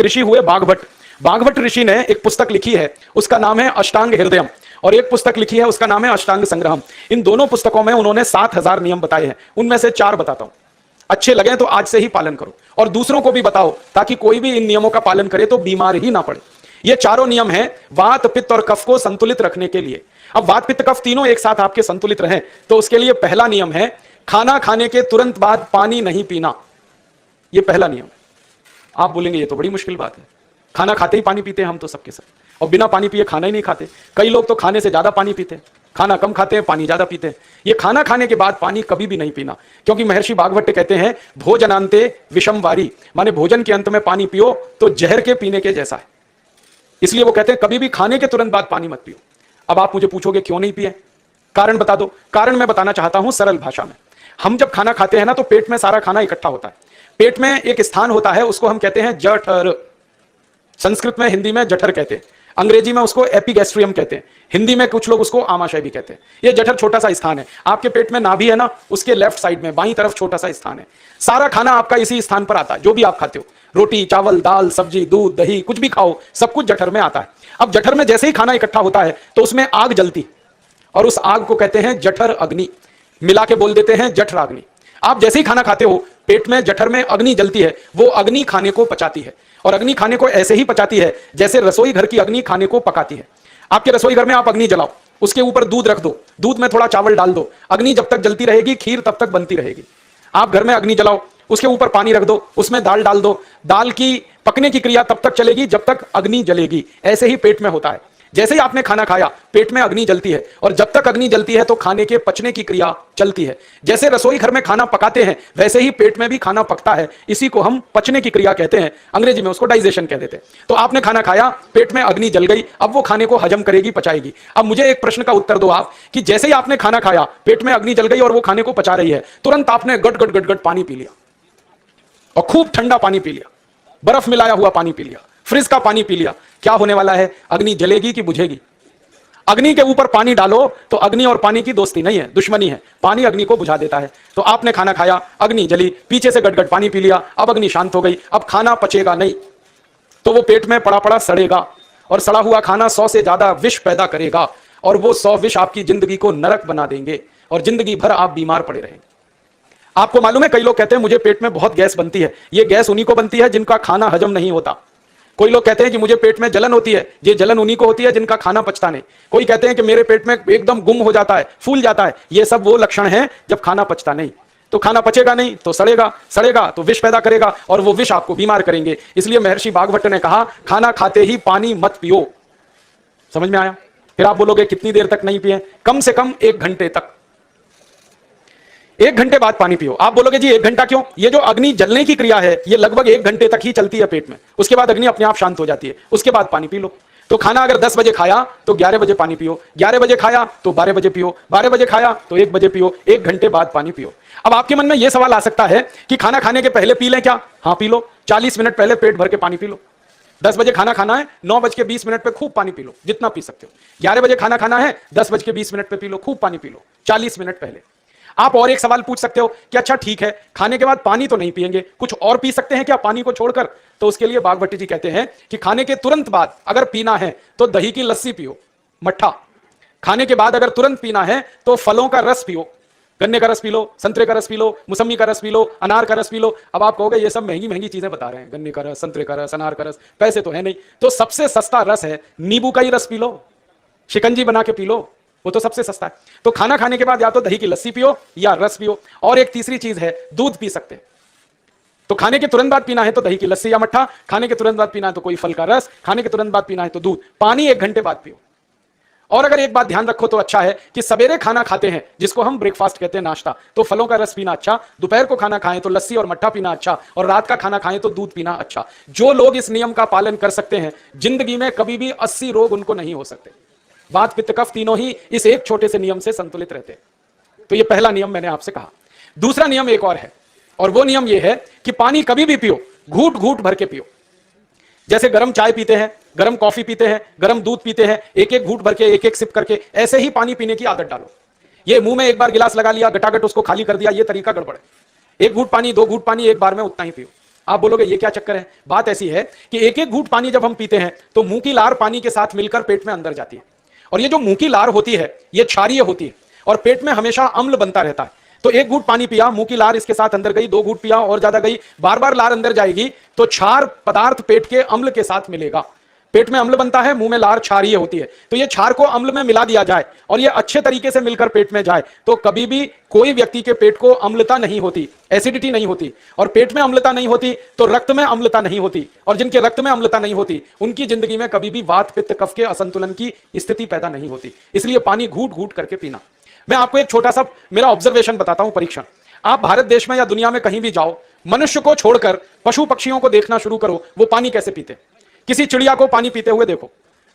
ऋषि हुए बाघभट्ट। बाघभट्ट ऋषि ने एक पुस्तक लिखी है, उसका नाम है अष्टांग हृदयम, और एक पुस्तक लिखी है उसका नाम है अष्टांग संग्रहम। इन दोनों पुस्तकों में उन्होंने 7000 नियम बताए हैं, उनमें से 4 बताता हूं। अच्छे लगे तो आज से ही पालन करो और दूसरों को भी बताओ, ताकि कोई भी इन नियमों का पालन करे तो बीमार ही ना पड़े। ये चारों नियम हैं वात पित्त और कफ को संतुलित रखने के लिए। अब वात पित्त कफ तीनों एक साथ आपके संतुलित रहें तो उसके लिए पहला नियम है खाना खाने के तुरंत बाद पानी नहीं पीना। यह पहला नियम। आप बोलेंगे ये तो बड़ी मुश्किल बात है, खाना खाते ही पानी पीते हैं हम तो सबके सब, और बिना पानी पिए खाना ही नहीं खाते। कई लोग तो खाने से ज्यादा पानी पीते हैं, खाना कम खाते हैं, पानी ज्यादा पीते हैं। ये खाना खाने के बाद पानी कभी भी नहीं पीना, क्योंकि महर्षि बाघभट्ट कहते हैं भोजनांते विषम वारी, माने भोजन के अंत में पानी पियो तो जहर के पीने के जैसा है। इसलिए वो कहते हैं कभी भी खाने के तुरंत बाद पानी मत पियो। अब आप मुझे पूछोगे क्यों नहीं पिए, कारण बता दो। कारण मैं बताना चाहता हूं सरल भाषा में। हम जब खाना खाते हैं ना तो पेट में सारा खाना इकट्ठा होता है। पेट में एक स्थान होता है, उसको हम कहते हैं जठर। संस्कृत में, हिंदी में जठर कहते हैं, अंग्रेजी में उसको एपिगैस्ट्रियम कहते हैं, हिंदी में कुछ लोग उसको आमाशय भी कहते हैं। ये जठर छोटा सा स्थान है। आपके पेट में नाभि है ना, उसके लेफ्ट साइड में बाईं तरफ छोटा सा स्थान है। सारा खाना आपका इसी स्थान पर आता है, जो भी आप खाते हो, रोटी चावल दाल सब्जी दूध दही कुछ भी खाओ, सब कुछ जठर में आता है। अब जठर में जैसे ही खाना इकट्ठा होता है तो उसमें आग जलती, और उस आग को कहते हैं जठर अग्नि, मिला के बोल देते हैं जठराग्नि। आप जैसे ही खाना खाते हो पेट में जठर में अग्नि जलती है, वो अग्नि खाने को पचाती है, और अग्नि खाने को ऐसे ही पचाती है जैसे रसोई घर की अग्नि खाने को पकाती है। आपके रसोई घर में आप अग्नि जलाओ, उसके ऊपर दूध रख दो, दूध में थोड़ा चावल डाल दो, अग्नि जब तक जलती रहेगी खीर तब तक बनती रहेगी। आप घर में अग्नि जलाओ, उसके ऊपर पानी रख दो, उसमें दाल डाल दो, दाल की पकने की क्रिया तब तक चलेगी जब तक अग्नि जलेगी। ऐसे ही पेट में होता है, जैसे ही आपने खाना खाया पेट में अग्नि जलती है, और जब तक अग्नि जलती है तो खाने के पचने की क्रिया चलती है। जैसे रसोई घर में खाना पकाते हैं वैसे ही पेट में भी खाना पकता है, इसी को हम पचने की क्रिया कहते हैं, अंग्रेजी में उसको डाइजेशन कह देते हैं। तो आपने खाना खाया, पेट में अग्नि जल गई, अब वो खाने को हजम करेगी, पचाएगी। अब मुझे एक प्रश्न का उत्तर दो आप, कि जैसे ही आपने खाना खाया पेट में अग्नि जल गई और वो खाने को पचा रही है, तुरंत आपने गट गट गट गट पानी पी लिया, और खूब ठंडा पानी पी लिया, बर्फ मिलाया हुआ पानी पी लिया, फ्रिज का पानी पी लिया, क्या होने वाला है? अग्नि जलेगी कि बुझेगी? अग्नि के ऊपर पानी डालो तो अग्नि और पानी की दोस्ती नहीं है, दुश्मनी है। पानी अग्नि को बुझा देता है। तो आपने खाना खाया, अग्नि जली, पीछे से गटगट पानी पी लिया, अब अग्नि शांत हो गई, अब खाना पचेगा नहीं, तो वो पेट में पड़ा पड़ा सड़ेगा, और सड़ा हुआ खाना 100 से ज्यादा विष पैदा करेगा, और वो 100 विष आपकी जिंदगी को नरक बना देंगे, और जिंदगी भर आप बीमार पड़े रहेंगे। आपको मालूम है, कई लोग कहते हैं मुझे पेट में बहुत गैस बनती है। ये गैस उन्हीं को बनती है जिनका खाना हजम नहीं होता। कोई लोग कहते हैं कि मुझे पेट में जलन होती है, ये जलन उन्हीं को होती है जिनका खाना पचता नहीं। कोई कहते हैं कि मेरे पेट में एकदम गुम हो जाता है, फूल जाता है, ये सब वो लक्षण है जब खाना पचता नहीं। तो खाना पचेगा नहीं तो सड़ेगा, सड़ेगा तो विष पैदा करेगा, और वो विष आपको बीमार करेंगे। इसलिए महर्षि बाघभट्ट ने कहा खाना खाते ही पानी मत पियो। समझ में आया? फिर आप बोलोगे कितनी देर तक नहीं पिए? कम से कम 1 घंटे तक। 1 घंटे बाद पानी पियो। आप बोलोगे जी 1 घंटा क्यों? ये जो अग्नि जलने की क्रिया है ये लगभग 1 घंटे तक ही चलती है पेट में, उसके बाद अग्नि अपने आप शांत हो जाती है, उसके बाद पानी पी लो। तो खाना अगर 10 बजे खाया तो 11 बजे पानी पियो, 11 बजे खाया तो 12 बजे पियो, 12 बजे खाया तो 1 बजे पियो, 1 घंटे बाद पानी पियो। अब आपके मन में यह सवाल आ सकता है कि खाना खाने के पहले पी लें क्या? हाँ पी लो, 40 मिनट पहले पेट भर के पानी पी लो। 10 बजे खाना खाना है, 9:20 पे खूब पानी पी लो, जितना पी सकते हो। 11 बजे खाना खाना है, 10:20 पे पी लो, खूब पानी पी लो, 40 मिनट पहले। आप और एक सवाल पूछ सकते हो कि अच्छा ठीक है, खाने के बाद पानी तो नहीं पिएंगे, कुछ और पी सकते हैं क्या पानी को छोड़कर? तो उसके लिए बाघभट्ट जी कहते हैं कि खाने के तुरंत बाद अगर पीना है तो दही की लस्सी पियो, मट्ठा। खाने के बाद अगर तुरंत पीना है तो फलों का रस पियो, गन्ने का रस पी लो, संतरे का रस पी लो, मौसमी का रस पी लो, अनार का रस पी लो। अब आप कहोगे ये सब महंगी महंगी चीजें बता रहे हैं, गन्ने का रस, संतरे का रस, अनार का रस, पैसे तो है नहीं। तो सबसे सस्ता रस है नींबू का ही रस पी लो, शिकंजी बना के पी लो, वो तो सबसे सस्ता है। तो खाना खाने के बाद या तो दही की लस्सी पियो या रस पियो। और एक तीसरी चीज है, दूध पी सकते हैं। तो खाने के तुरंत बाद पीना है तो दही की लस्सी या मट्ठा, खाने के तुरंत बाद पीना है तो कोई फल का रस, खाने के तुरंत बाद पीना है तो दूध। पानी 1 घंटे बाद पियो। और अगर एक बात ध्यान रखो तो अच्छा है कि सवेरे खाना खाते हैं जिसको हम ब्रेकफास्ट कहते हैं, नाश्ता, तो फलों का रस पीना अच्छा, दोपहर को खाना खाएं तो लस्सी और मट्ठा पीना अच्छा, और रात का खाना खाएं तो दूध पीना अच्छा। जो लोग इस नियम का पालन कर सकते हैं जिंदगी में कभी भी 80 रोग उनको नहीं हो सकते। वात पित्त कफ तीनों ही इस एक छोटे से नियम से संतुलित रहते हैं। तो ये पहला नियम मैंने आपसे कहा। दूसरा नियम एक और है, और वो नियम ये है कि पानी कभी भी पियो, घूट घूट भर के पियो। जैसे गरम चाय पीते हैं, गरम कॉफी पीते हैं, गरम दूध पीते हैं, एक एक घूट भर के, एक एक सिप करके, ऐसे ही पानी पीने की आदत डालो। ये मुंह में एक बार गिलास लगा लिया, गटागट उसको खाली कर दिया, ये तरीका गड़बड़ है। 1 घूट पानी, 2 घूट पानी एक बार में, उतना ही पियो। आप बोलोगे ये क्या चक्कर है? बात ऐसी है कि एक एक घूंट पानी जब हम पीते हैं तो मुंह की लार पानी के साथ मिलकर पेट में अंदर जाती है, और ये जो मुंह की लार होती है ये क्षारीय होती है और पेट में हमेशा अम्ल बनता रहता है। तो एक घूंट पानी पिया, मुंह की लार इसके साथ अंदर गई, दो घूंट पिया और ज्यादा गई, बार बार लार अंदर जाएगी तो क्षार पदार्थ पेट के अम्ल के साथ मिलेगा। पेट में अम्ल बनता है, मुंह में लार क्षारीय होती है, तो ये क्षार को अम्ल में मिला दिया जाए और ये अच्छे तरीके से मिलकर पेट में जाए तो कभी भी कोई व्यक्ति के पेट को अम्लता नहीं होती, एसिडिटी नहीं होती। और पेट में अम्लता नहीं होती तो रक्त में अम्लता नहीं होती, और जिनके रक्त में अम्लता नहीं होती उनकी जिंदगी में कभी भी वात पित्त कफ के असंतुलन की स्थिति पैदा नहीं होती। इसलिए पानी घूट घूट करके पीना। मैं आपको एक छोटा सा मेरा ऑब्जर्वेशन बताता हूं, परीक्षण। आप भारत देश में या दुनिया में कहीं भी जाओ, मनुष्य को छोड़कर पशु पक्षियों को देखना शुरू करो, वो पानी कैसे पीते। किसी चिड़िया को पानी पीते हुए देखो,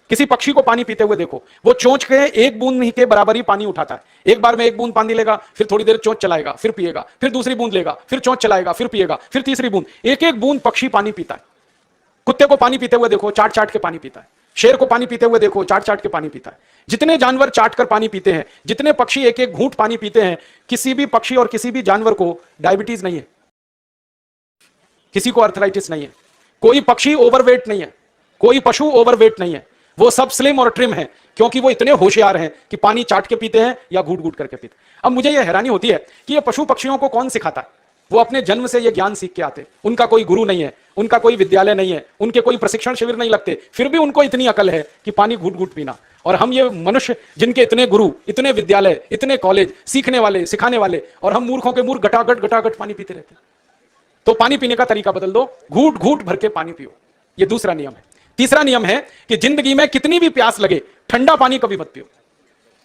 किसी पक्षी को पानी पीते हुए देखो, वो चोंच के एक बूंद के बराबर ही पानी उठाता है। एक बार में एक बूंद पानी लेगा, फिर थोड़ी देर चोंच चलाएगा, फिर पिएगा, फिर दूसरी बूंद लेगा, फिर चोंच चलाएगा, फिर पिएगा, फिर तीसरी बूंद। एक एक बूंद पक्षी पानी पीता है। कुत्ते को पानी पीते हुए देखो, चाट चाट के पानी पीता है। शेर को पानी पीते हुए देखो, चाट चाट के पानी पीता है। जितने जानवर चाट कर पानी पीते हैं, जितने पक्षी एक एक घूंट पानी पीते हैं, किसी भी पक्षी और किसी भी जानवर को डायबिटीज नहीं है, किसी को अर्थराइटिस नहीं है, कोई पक्षी ओवरवेट नहीं है, कोई पशु ओवरवेट नहीं है। वो सब स्लिम और ट्रिम है क्योंकि वो इतने होशियार हैं कि पानी चाट के पीते हैं या घूट घूट करके पीते हैं। अब मुझे ये हैरानी होती है कि ये पशु पक्षियों को कौन सिखाता है? वो अपने जन्म से ये ज्ञान सीख के आते, उनका कोई गुरु नहीं है, उनका कोई विद्यालय नहीं है, उनके कोई प्रशिक्षण शिविर नहीं लगते, फिर भी उनको इतनी अकल है कि पानी घूट घूट पीना। और हम ये मनुष्य जिनके इतने गुरु, इतने विद्यालय, इतने कॉलेज, सीखने वाले, सिखाने वाले, और हम मूर्खों के मूर्ख घटाघट पानी पीते रहते। तो पानी पीने का तरीका बदल दो, घूट घूट भर के पानी पियो। ये दूसरा नियम है। तीसरा नियम है कि जिंदगी में कितनी भी प्यास लगे, ठंडा पानी कभी मत पियो।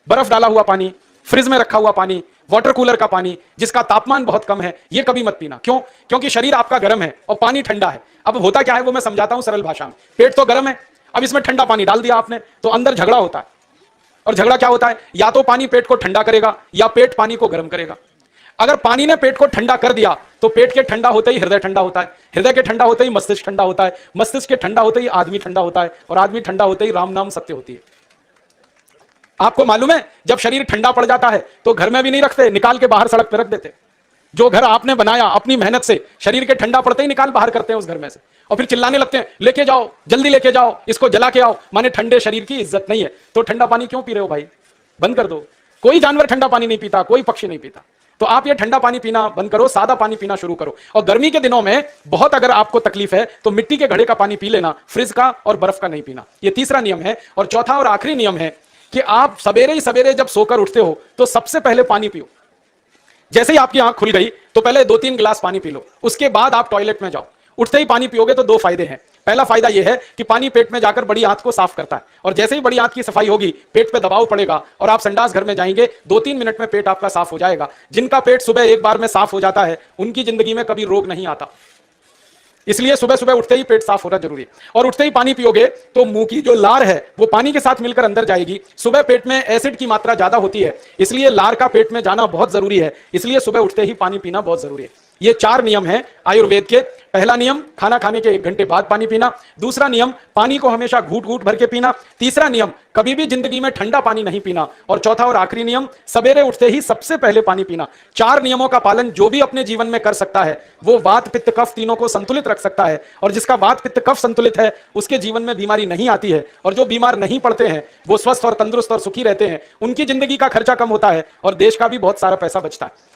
बर्फ डाला हुआ पानी, फ्रिज में रखा हुआ पानी, वाटर कूलर का पानी जिसका तापमान बहुत कम है, यह कभी मत पीना। क्यों? क्योंकि शरीर आपका गर्म है और पानी ठंडा है। अब होता क्या है वो मैं समझाता हूं सरल भाषा में। पेट तो गर्म है, अब इसमें ठंडा पानी डाल दिया आपने तो अंदर झगड़ा होता है। और झगड़ा क्या होता है? या तो पानी पेट को ठंडा करेगा या पेट पानी को गर्म करेगा। अगर पानी ने पेट को ठंडा कर दिया तो पेट के ठंडा होते ही हृदय ठंडा होता है, हृदय के ठंडा होते ही मस्तिष्क ठंडा होता है, मस्तिष्क के ठंडा होते ही आदमी ठंडा होता है, और आदमी ठंडा होते ही राम नाम सत्य होती है। आपको मालूम है जब शरीर ठंडा पड़ जाता है तो घर में भी नहीं रखते, निकाल के बाहर सड़क पर रख देते। जो घर आपने बनाया अपनी मेहनत से, शरीर के ठंडा पड़ते ही निकाल बाहर करते हैं उस घर में से, और फिर चिल्लाने लगते हैं लेके जाओ, जल्दी लेके जाओ, इसको जला के आओ। माने ठंडे शरीर की इज्जत नहीं है। तो ठंडा पानी क्यों पी रहे हो भाई? बंद कर दो। कोई जानवर ठंडा पानी नहीं पीता, कोई पक्षी नहीं पीता। तो आप ये ठंडा पानी पीना बंद करो, सादा पानी पीना शुरू करो। और गर्मी के दिनों में बहुत अगर आपको तकलीफ है तो मिट्टी के घड़े का पानी पी लेना, फ्रिज का और बर्फ का नहीं पीना। ये तीसरा नियम है। और चौथा और आखिरी नियम है कि आप सवेरे ही सवेरे जब सोकर उठते हो तो सबसे पहले पानी पियो। जैसे ही आपकी आंख खुल गई तो पहले 2-3 गिलास पानी पी लो, उसके बाद आप टॉयलेट में जाओ। उठते ही पानी पियोगे तो 2 फायदे हैं। पहला फायदा यह है कि पानी पेट में जाकर बड़ी आंत को साफ करता है, और जैसे ही बड़ी आंत की सफाई होगी पेट पे दबाव पड़ेगा और आप संडास घर में जाएंगे, 2-3 मिनट में पेट आपका साफ हो जाएगा। जिनका पेट सुबह एक बार में साफ हो जाता है उनकी जिंदगी में कभी रोग नहीं आता। इसलिए सुबह सुबह उठते ही पेट साफ होना जरूरी है। और उठते ही पानी पियोगे तो मुंह की जो लार है वो पानी के साथ मिलकर अंदर जाएगी। सुबह पेट में एसिड की मात्रा ज्यादा होती है, इसलिए लार का पेट में जाना बहुत जरूरी है। इसलिए सुबह उठते ही पानी पीना बहुत जरूरी है। ये 4 नियम हैं आयुर्वेद के। पहला नियम, खाना खाने के 1 घंटे बाद पानी पीना। दूसरा नियम, पानी को हमेशा घूट घूट भर के पीना। तीसरा नियम, कभी भी जिंदगी में ठंडा पानी नहीं पीना। और चौथा और आखिरी नियम, सवेरे उठते ही सबसे पहले पानी पीना। 4 नियमों का पालन जो भी अपने जीवन में कर सकता है वो वात पित्त कफ तीनों को संतुलित रख सकता है। और जिसका वात पित्त कफ संतुलित है उसके जीवन में बीमारी नहीं आती है। और जो बीमार नहीं पड़ते हैं वो स्वस्थ और तंदुरुस्त और सुखी रहते हैं। उनकी जिंदगी का खर्चा कम होता है और देश का भी बहुत सारा पैसा बचता है।